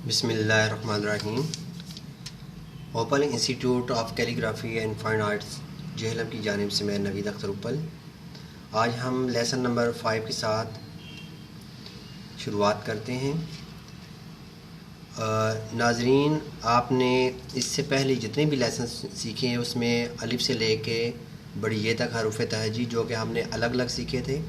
بسم اللہ الرحمن الرحیم۔ Opal institute of calligraphy and fine arts Jhelum کی جانب سے میں نوید اختر اوپل۔ آج ہم لیسن نمبر 5 کے ساتھ شروعات کرتے ہیں۔ ناظرین، آپ نے اس سے پہلے جتنے بھی لیسن سیکھے ہیں اس میں الف سے لے کے بڑی یہ تک حروف تہجی جو کہ ہم نے الگ الگ سیکھے تھے۔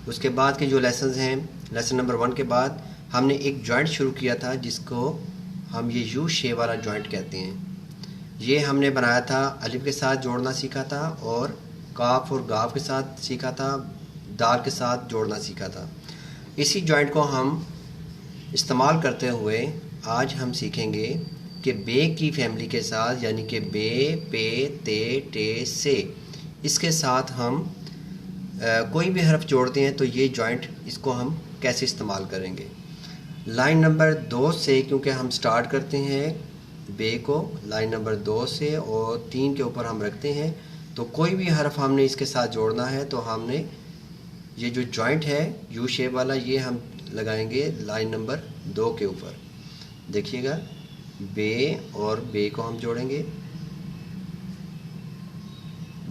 اس کے بعد کے جو لیسنز ہیں، لیسن نمبر 1 کے بعد ہم نے ایک جوائنٹ شروع کیا تھا جس کو ہم یہ یو شے والا جوائنٹ کہتے ہیں۔ یہ ہم نے بنایا تھا، الف کے ساتھ جوڑنا سیکھا تھا اور کاف اور گاف کے ساتھ سیکھا تھا، دال کے ساتھ جوڑنا سیکھا تھا۔ اسی جوائنٹ کو ہم استعمال کرتے ہوئے آج ہم سیکھیں گے کہ بے کی فیملی کے ساتھ، یعنی کہ بے، پے، تے، ٹے، سے، اس کے ساتھ ہم کوئی بھی حرف جوڑتے ہیں تو یہ جوائنٹ اس کو ہم کیسے استعمال کریں گے۔ لائن نمبر 2 سے کیونکہ ہم سٹارٹ کرتے ہیں بے کو لائن نمبر 2 سے اور 3 کے اوپر ہم رکھتے ہیں، تو کوئی بھی حرف ہم نے اس کے ساتھ جوڑنا ہے تو ہم نے یہ جو جوائنٹ ہے یو شیپ والا یہ ہم لگائیں گے لائن نمبر 2 کے اوپر۔ دیکھیے گا، بے اور بے کو ہم جوڑیں گے،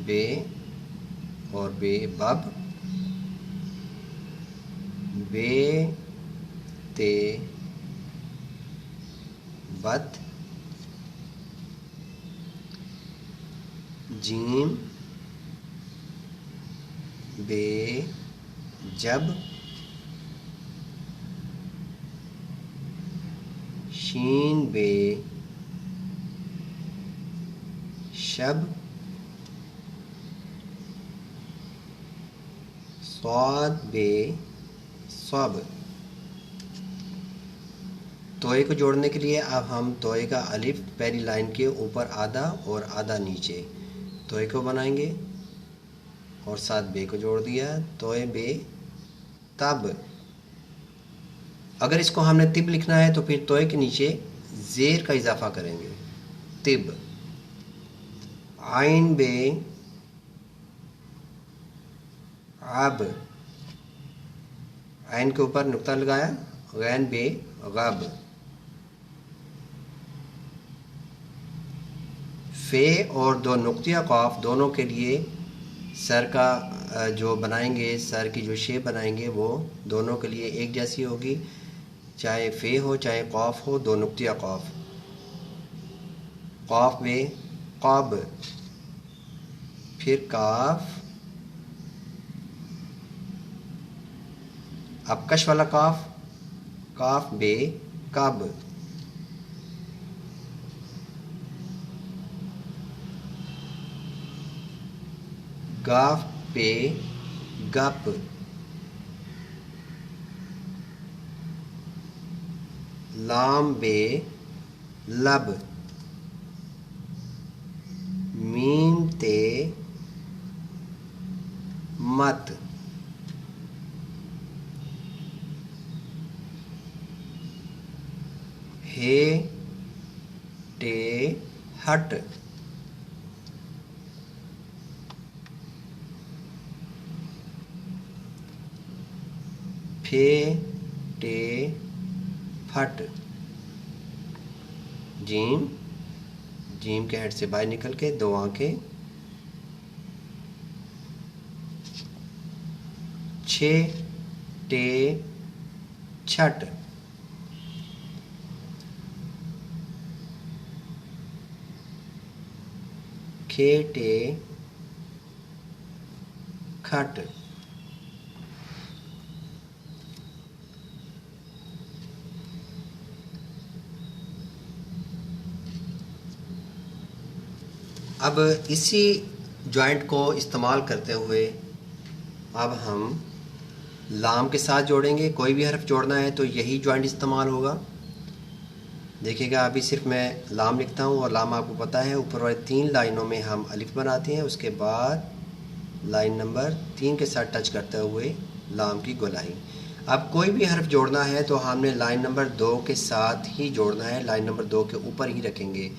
بے اور بے، بب، بے، تے، بت، جیم، بے، جب، شین، بے، شب، صاد، بے، صب۔ توئے کو جوڑنے کے لیے اب ہم توئے کا الف پہلی لائن کے اوپر آدھا اور آدھا نیچے توئے کو بنائیں گے اور ساتھ بے کو جوڑ دیا، توئے بے، تب۔ اگر اس کو ہم نے طب لکھنا ہے تو پھر توئے کے نیچے زیر کا اضافہ کریں گے، طب۔ عین، بے، عب، عین کے اوپر نقطہ لگایا، غین، بے، غب۔ فے اور دو نقطہ قاف دونوں کے لیے سر کا جو بنائیں گے، سر کی جو شیپ بنائیں گے وہ دونوں کے لیے ایک جیسی ہوگی، چاہے فے ہو چاہے قاف ہو، دو نقطہ قاف، قاف، بے، قاب، پھر کاف، اب کش والا کاف، کاف، بے، کب، گاف، پے، گپ، لام، بے، لب، میم، تے، مت، ہے، ٹے، ہٹ، پھے، ٹے، پھٹ، جیم، جیم کے ہیڈ سے باہر نکل کے دو آنکھیں، چھ، ٹے، چھٹ، کھے، ٹے، کھٹ۔ اب اسی جوائنٹ کو استعمال کرتے ہوئے اب ہم لام کے ساتھ جوڑیں گے، کوئی بھی حرف جوڑنا ہے تو یہی جوائنٹ استعمال ہوگا۔ دیکھیے گا، ابھی صرف میں لام لکھتا ہوں اور لام آپ کو پتہ ہے اوپر والے 3 لائنوں میں ہم الف بناتے ہیں، اس کے بعد لائن نمبر 3 کے ساتھ ٹچ کرتے ہوئے لام کی گولائی۔ اب کوئی بھی حرف جوڑنا ہے تو ہم نے لائن نمبر 2 کے ساتھ ہی جوڑنا ہے، لائن نمبر 2 کے اوپر ہی رکھیں گے،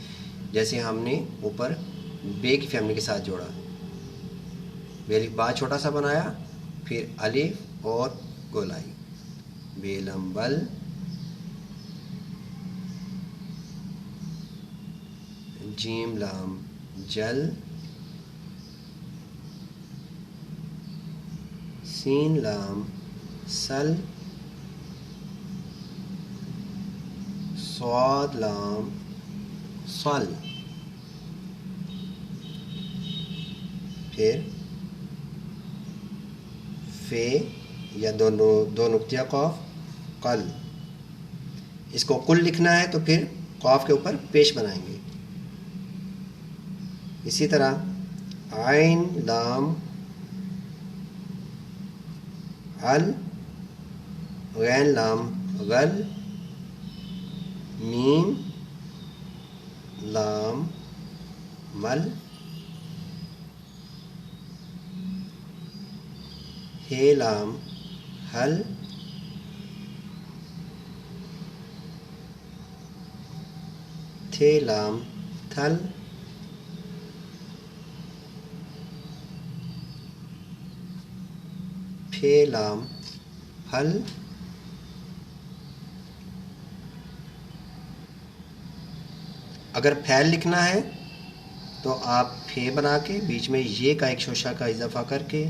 جیسے ہم نے اوپر بے کی فیملی کے ساتھ جوڑا، بے الف با چھوٹا سا بنایا، پھر الف اور گولائی، بے لم بل، جیم لام جل، سین لام سل، صاد لام صل، پھر فے یا دو نقطہ قاف قل. اس کو قل لکھنا ہے تو پھر قاف کے اوپر پیش بنائیں گے. اسی طرح عین لام ال، غین لام غل، میم لام مل، ہے لام حل، تھے لام تھل، پھے لام پھل، اگر پھیل لکھنا ہے تو آپ پھے بنا کے بیچ میں یہ کا ایک شوشہ کا اضافہ کر کے،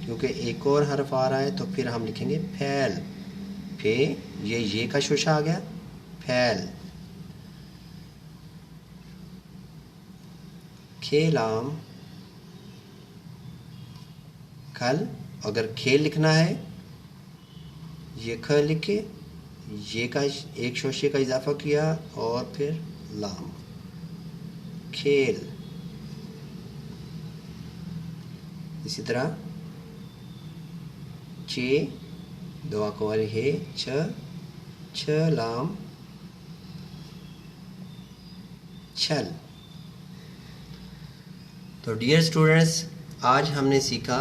کیونکہ ایک اور حرف آ رہا ہے تو پھر ہم لکھیں گے پھیل. پھے یہ کا شوشہ آ گیا، پھیل. کھے لام کھل، اگر کھیل لکھنا ہے یہ کھ لکھے، یہ کا ایک شوشے کا اضافہ کیا اور پھر لام، کھیل. اسی طرح چے دو آنکھوں والی ہے، چھ لام چھل. تو ڈیئر اسٹوڈنٹس، آج ہم نے سیکھا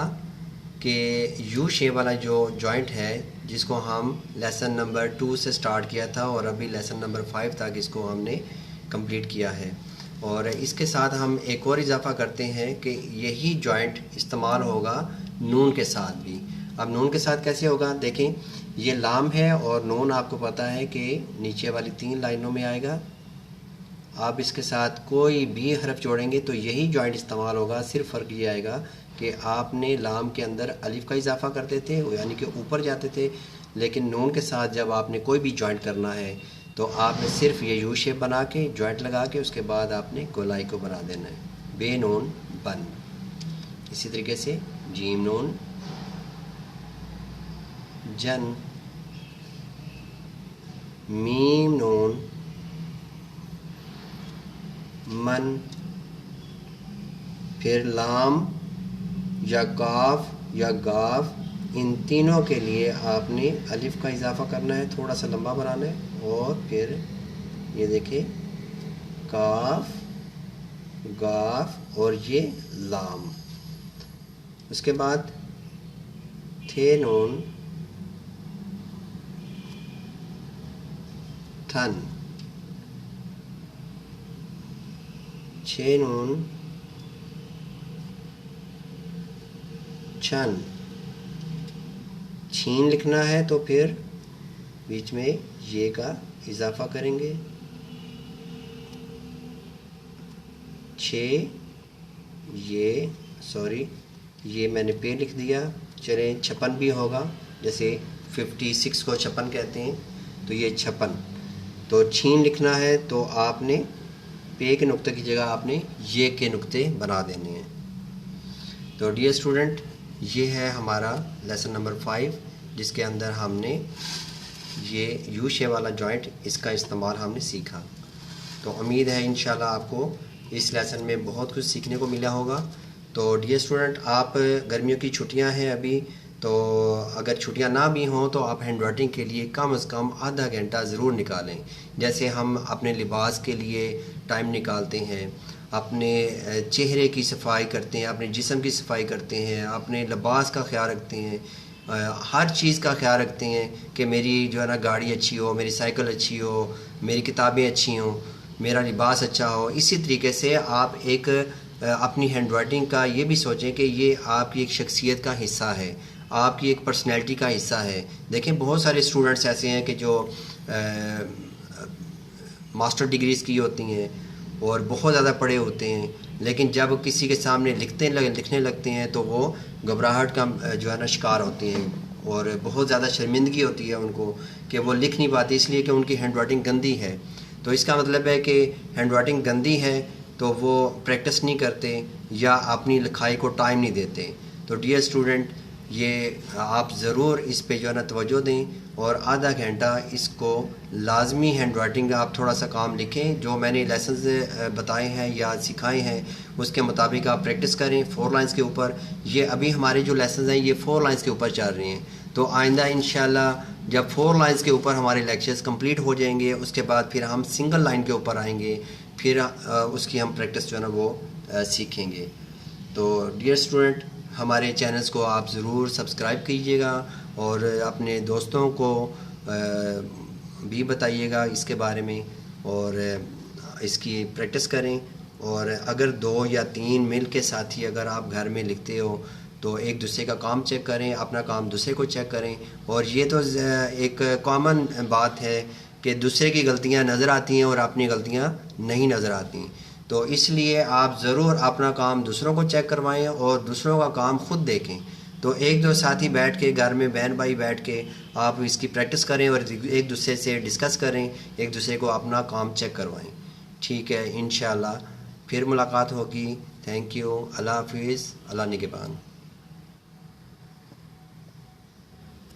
کہ یو شیپ والا جو جوائنٹ ہے جس کو ہم لیسن نمبر 2 سے سٹارٹ کیا تھا اور ابھی لیسن نمبر 5 تک اس کو ہم نے کمپلیٹ کیا ہے. اور اس کے ساتھ ہم ایک اور اضافہ کرتے ہیں کہ یہی جوائنٹ استعمال ہوگا نون کے ساتھ بھی. اب نون کے ساتھ کیسے ہوگا؟ دیکھیں، یہ لام ہے اور نون آپ کو پتہ ہے کہ نیچے والی 3 لائنوں میں آئے گا. آپ اس کے ساتھ کوئی بھی حرف جوڑیں گے تو یہی جوائنٹ استعمال ہوگا. صرف فرق یہ آئے گا کہ آپ نے لام کے اندر الف کا اضافہ کرتے تھے یعنی کہ اوپر جاتے تھے، لیکن نون کے ساتھ جب آپ نے کوئی بھی جوائنٹ کرنا ہے تو آپ نے صرف یہ یو شیپ بنا کے جوائنٹ لگا کے اس کے بعد آپ نے گولائی کو بنا دینا ہے. بے نون بن. اسی طریقے سے جیم نون جن، میم نون من، پھر لام یا کاف یا گاف، ان تینوں کے لیے آپ نے الف کا اضافہ کرنا ہے، تھوڑا سا لمبا بنانا ہے. اور پھر یہ دیکھیں کاف گاف اور یہ لام. اس کے بعد تھے نون تھن، چھ نون چھن. چھین لکھنا ہے تو پھر بیچ میں یہ کا اضافہ کریں گے. یہ میں نے پہ لکھ دیا. چلیں 56 بھی ہوگا، جیسے 56 کو 56 کہتے ہیں تو یہ 56. تو چھین لکھنا ہے تو آپ نے پے کے نقطے کی جگہ آپ نے یہ کے نقطے بنا دینے ہیں. تو ڈیئر اسٹوڈنٹ، یہ ہے ہمارا لیسن نمبر 5 جس کے اندر ہم نے یہ یو شیپ والا جوائنٹ اس کا استعمال ہم نے سیکھا. تو امید ہے انشاءاللہ آپ کو اس لیسن میں بہت کچھ سیکھنے کو ملا ہوگا. تو ڈیئر اسٹوڈنٹ، آپ گرمیوں کی چھٹیاں ہیں ابھی، تو اگر چھٹیاں نہ بھی ہوں تو آپ ہینڈ رائٹنگ کے لیے کم از کم آدھا گھنٹہ ضرور نکالیں. جیسے ہم اپنے لباس کے لیے ٹائم نکالتے ہیں، اپنے چہرے کی صفائی کرتے ہیں، اپنے جسم کی صفائی کرتے ہیں، اپنے لباس کا خیال رکھتے ہیں، ہر چیز کا خیال رکھتے ہیں کہ میری جو ہے نا گاڑی اچھی ہو، میری سائیکل اچھی ہو، میری کتابیں اچھی ہوں، میرا لباس اچھا ہو. اسی طریقے سے آپ ایک اپنی ہینڈ رائٹنگ کا یہ بھی سوچیں کہ یہ آپ کی ایک شخصیت کا حصہ ہے، آپ کی ایک پرسنالٹی کا حصہ ہے. دیکھیں بہت سارے اسٹوڈنٹس ایسے ہیں کہ جو ماسٹر ڈگریز کی ہوتی ہیں اور بہت زیادہ پڑھے ہوتے ہیں، لیکن جب کسی کے سامنے لکھنے لگتے ہیں تو وہ گھبراہٹ کا جو ہے نا شکار ہوتے ہیں، اور بہت زیادہ شرمندگی ہوتی ہے ان کو کہ وہ لکھ نہیں پاتے، اس لیے کہ ان کی ہینڈ رائٹنگ گندی ہے۔ تو اس کا مطلب ہے کہ ہینڈ رائٹنگ گندی ہے تو وہ پریکٹس نہیں کرتے یا اپنی لکھائی کو ٹائم نہیں دیتے۔ تو ڈیئر اسٹوڈنٹ، یہ آپ ضرور اس پہ جو ہے نا توجہ دیں، اور آدھا گھنٹہ اس کو لازمی ہینڈ رائٹنگ کا آپ تھوڑا سا کام لکھیں، جو میں نے لیسنز بتائے ہیں یا سکھائے ہیں اس کے مطابق آپ پریکٹس کریں 4 لائنز کے اوپر۔ یہ ابھی ہمارے جو لیسنز ہیں یہ 4 لائنز کے اوپر چل رہے ہیں، تو آئندہ انشاءاللہ جب 4 لائنز کے اوپر ہمارے لیکچرز کمپلیٹ ہو جائیں گے، اس کے بعد پھر ہم سنگل لائن کے اوپر آئیں گے، پھر اس کی ہم پریکٹس جو ہے نا وہ سیکھیں گے۔ تو ڈیئر اسٹوڈنٹ، ہمارے چینلز کو آپ ضرور سبسکرائب کیجیے گا، اور اپنے دوستوں کو بھی بتائیے گا اس کے بارے میں، اور اس کی پریکٹس کریں۔ اور اگر 2 یا 3 مل کے ساتھی اگر آپ گھر میں لکھتے ہو تو ایک دوسرے کا کام چیک کریں، اپنا کام دوسرے کو چیک کریں۔ اور یہ تو ایک کامن بات ہے کہ دوسرے کی غلطیاں نظر آتی ہیں اور اپنی غلطیاں نہیں نظر آتی، تو اس لیے آپ ضرور اپنا کام دوسروں کو چیک کروائیں اور دوسروں کا کام خود دیکھیں۔ تو ایک دو ساتھی بیٹھ کے گھر میں بہن بھائی بیٹھ کے آپ اس کی پریکٹس کریں اور ایک دوسرے سے ڈسکس کریں، ایک دوسرے کو اپنا کام چیک کروائیں۔ ٹھیک ہے، انشاءاللہ پھر ملاقات ہوگی۔ تھینک یو، اللہ حافظ، اللہ نگہبان۔